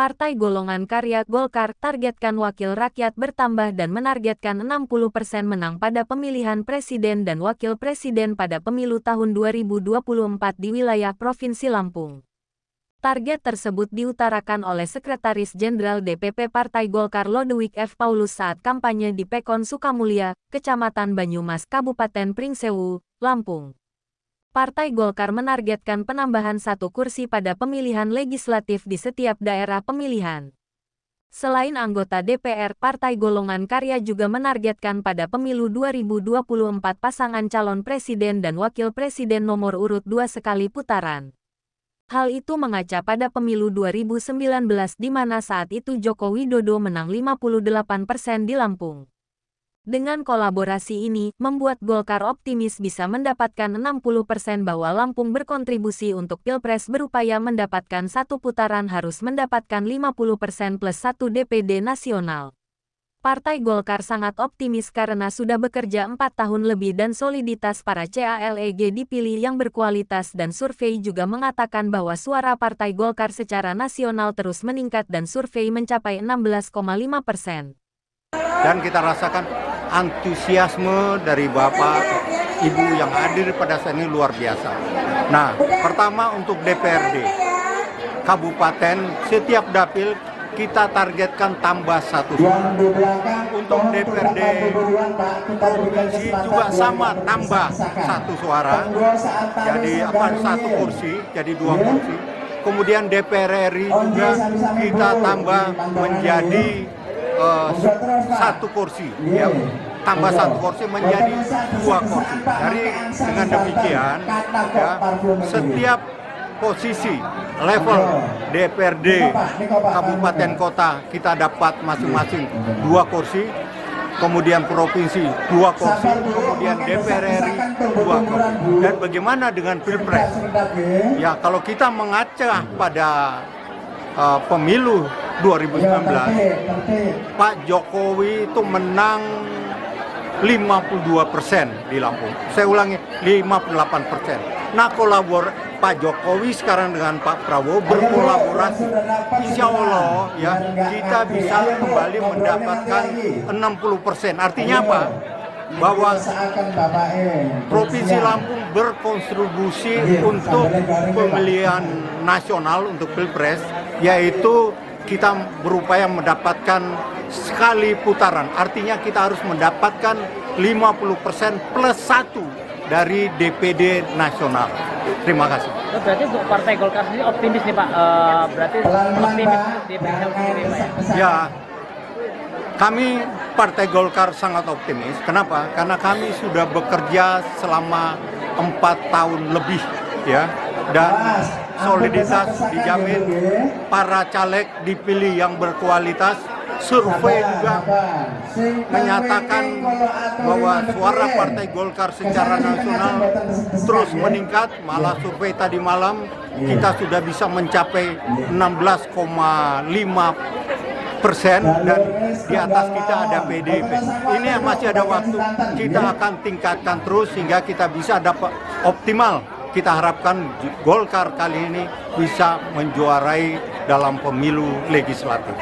Partai Golongan Karya Golkar targetkan wakil rakyat bertambah dan menargetkan 60% menang pada pemilihan presiden dan wakil presiden pada pemilu tahun 2024 di wilayah Provinsi Lampung. Target tersebut diutarakan oleh Sekretaris Jenderal DPP Partai Golkar Lodewijk F. Paulus saat kampanye di Pekon Sukamulya, Kecamatan Banyumas, Kabupaten Pringsewu, Lampung. Partai Golkar menargetkan penambahan 1 kursi pada pemilihan legislatif di setiap daerah pemilihan. Selain anggota DPR, Partai Golongan Karya juga menargetkan pada pemilu 2024 pasangan calon presiden dan wakil presiden nomor urut 2 sekali putaran. Hal itu mengaca pada pemilu 2019 di mana saat itu Joko Widodo menang 58% di Lampung. Dengan kolaborasi ini, membuat Golkar optimis bisa mendapatkan 60% bahwa Lampung berkontribusi untuk Pilpres berupaya mendapatkan 1 putaran harus mendapatkan 50% plus 1 DPD nasional. Partai Golkar sangat optimis karena sudah bekerja 4 tahun lebih dan soliditas para caleg dipilih yang berkualitas dan survei juga mengatakan bahwa suara Partai Golkar secara nasional terus meningkat dan survei mencapai 16,5%. Dan kita rasakan antusiasme dari Bapak, Ibu yang hadir pada saat ini luar biasa. Nah, pertama untuk DPRD Kabupaten, setiap dapil kita targetkan tambah 1 suara. Untuk DPRD Provinsi juga sama, tambah 1 suara. Jadi 1 kursi, jadi 2 kursi. Kemudian DPR RI juga kita tambah menjadi 1 kursi, ya, tambah 1 kursi menjadi 2 kursi. Dari dengan demikian, ya, setiap posisi level DPRD kabupaten kota kita dapat masing-masing 2 kursi, kemudian provinsi 2 kursi, kemudian DPR RI 2 kursi. Dan bagaimana dengan Pilpres? Ya, kalau kita mengaca pada pemilu 2019, Pak Jokowi itu menang 52% di Lampung. Saya ulangi, 58%. Nah, Pak Jokowi sekarang dengan Pak Prabowo berkolaborasi. Insya Allah ya kita bisa kembali mendapatkan 60%. Artinya apa? Bahwa Provinsi Lampung berkontribusi untuk pemilihan nasional untuk Pilpres, yaitu kita berupaya mendapatkan sekali putaran. Artinya kita harus mendapatkan 50% plus 1 dari DPD nasional. Terima kasih. Berarti untuk Partai Golkar sendiri optimis nih Pak, berarti optimis di PSL sendiri Pak ya? Ya, kami Partai Golkar sangat optimis. Kenapa? Karena kami sudah bekerja selama 4 tahun lebih, ya, dan soliditas dijamin, para caleg dipilih yang berkualitas. Survei juga menyatakan bahwa suara Partai Golkar secara nasional terus meningkat. Malah survei tadi malam kita sudah bisa mencapai 16,5% dan di atas kita ada PDIP. Ini masih ada waktu, kita akan tingkatkan terus sehingga kita bisa dapat optimal. Kita harapkan Golkar kali ini bisa menjuarai dalam pemilu legislatif.